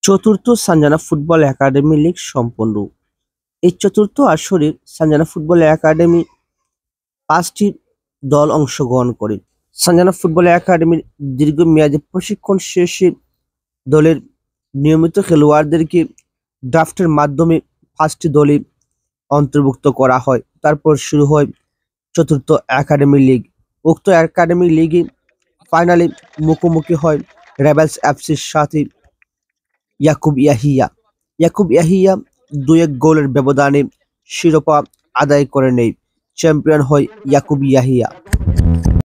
চতুর্থ Sanjana football academy League সম্পন্ন। এই চতুর্থ আসরে সানজানা ফুটবল একাডেমি 5টি দল অংশগ্রহণ করে। সানজানা ফুটবল একাডেমির দীর্ঘমেয়াদী প্রশিক্ষণ শেষে দলের নিয়মিত খেলোয়াড়দেরকে ড্রাফটের মাধ্যমে 5টি দলে অন্তর্ভুক্ত করা হয়। তারপর শুরু হয় চতুর্থ একাডেমি লীগ। উক্ত একাডেমি লিগে ফাইনালে মুখোমুখি হয় রেবেলস এফসির সাথে ইয়াকুব ইয়াহিয়া। ইয়াকুব ইয়াহিয়া 2-1 গোলের ব্যবধানে শিরোপা আদায় করে নেয়। চ্যাম্পিয়ন হয় ইয়াকুব ইয়াহিয়া।